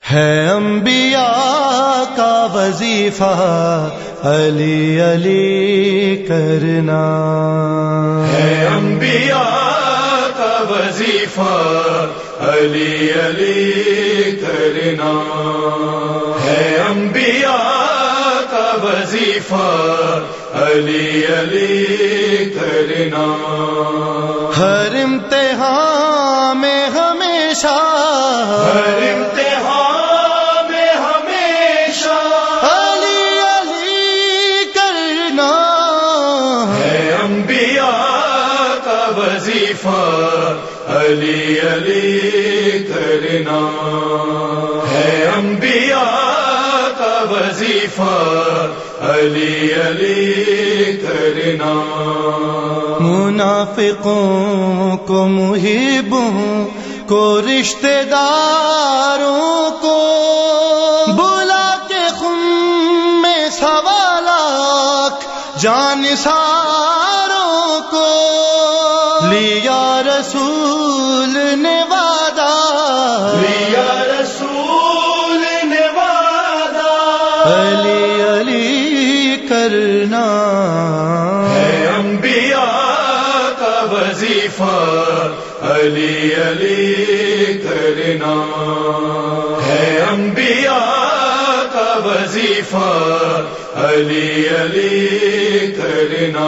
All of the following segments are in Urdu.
ہے انبیاء کا وظیفہ علی علی کرنا، ہے انبیاء کا وظیفہ علی علی کرنا، ہے انبیاء کا وظیفہ علی علی کرنا۔ ہر امتحان میں ہمیشہ، ہر امتحان میں ہمیشہ علی علی کرنا، ہے انبیاء کا وظیفہ علی علی کرنا، ہے انبیاء کا وظیفہ علی علی کرنا۔ منافقوں کو محبوں کو رشتہ داروں کو بلا کے خم میں 1.25 لاکھ جانثاروں کو لیا رسول نے وعدہ، لیا رسول نے وعدہ علی علی کرنا، ہے انبیاء کا وظیفہ علی علی کرنا، ہے انبیاء کا وظیفہ علی علی کرنا۔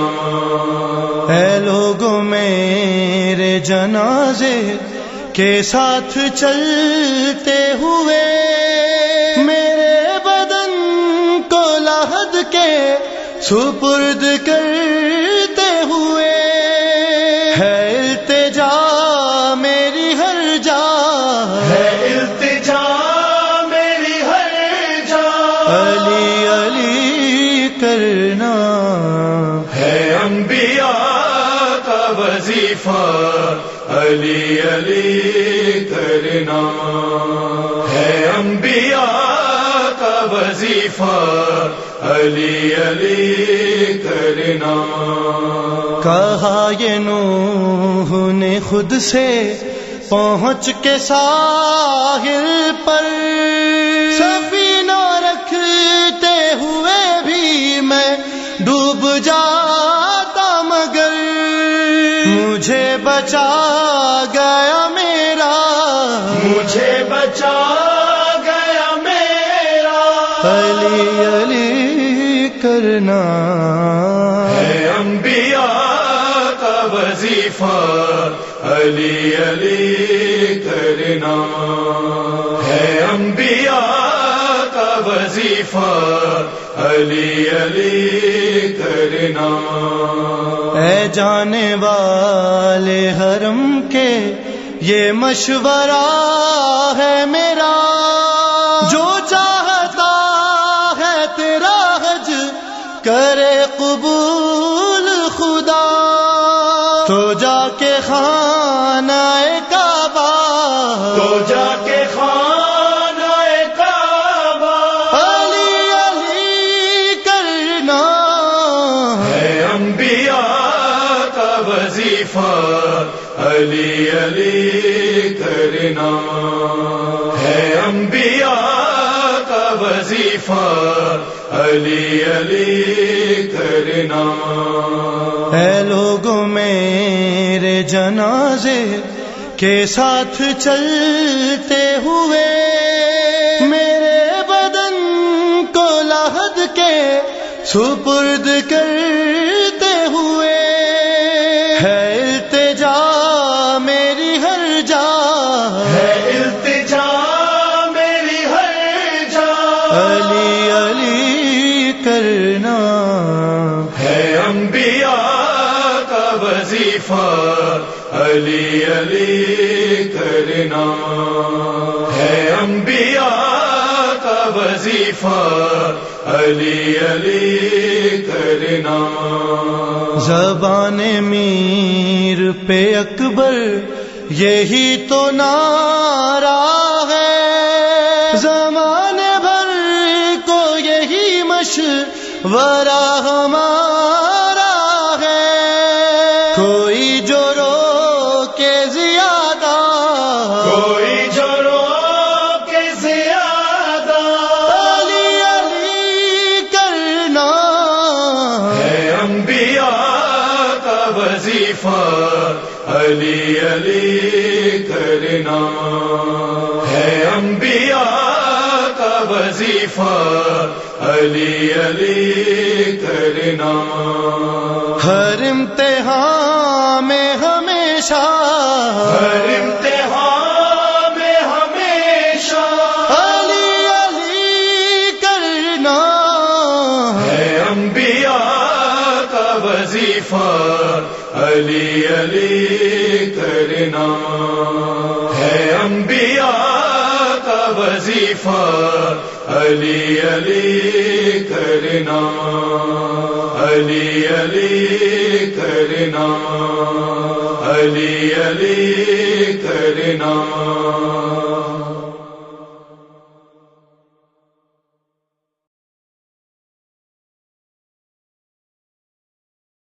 اے لوگوں میرے جنازے کے ساتھ چلتے ہوئے، میرے بدن کو لحد کے سپرد کرتے ہوئے، ہے التجا میری ہر جا، ہے التجا میری ہر جا علی علی کرنا، ہے انبیاء کا وظیفہ علی علی کرنا، ہے انبیاء کا وظیفہ علی علی کرنا۔ کہا یہ نوح نے خود سے پہنچ کے ساحل پر، سفینہ رکھتے ہوئے بھی میں ڈوب جاتا، مگر مجھے بچا گیا میرا، مجھے بچا گیا میرا علی علی کرنا، ہے انبیاء کا وظیفہ علی علی کرنا، ہے انبیاء کا وظیفہ علی علی کرنا۔ اے جانے والے حرم کے یہ مشورہ ہے میرا، جو چاہتا ہے تیرا حج کرے قبول خدا، تو جا کے خانہ کعبہ، تو جا کے خانہ کعبہ علی علی کرنا، ہے انبیاء کا وظیفہ علی علی کرنا، ہے انبیاء کا وظیفہ علی علی کرنا۔ اے لوگوں میرے جنازے کے ساتھ چلتے ہوئے، میرے بدن کو لحد کے سپرد کرتے ہوئے، ہے التجا میری ہر جا، ہے التجا میری ہر جا علی علی کرنا، ہے انبیاء کا وظیفہ علی علی کرنا، ہے انبیاء کا وظیفہ علی علی کرنا۔ زبان میر پہ اکبر یہی تو نعرہ ہے، زمانے بھر کو یہی مشورہ ہمارا ہے، کوئی جو روکے زیادہ، کوئی جو روکے زیادہ وظیفہ علی علی کرنا ہے، انبیاء کا وظیفہ علی علی کرنا. ہر امتحان میں ہمیشہ، ہر امتحان میں ہمیشہ علی علی کرنا ہے، انبیاء کا وظیفہ علی علی کرنا ہے، انبیاء کا وظیفہ علی علی کرنا، علی علی کرنا، علی علی کرنا.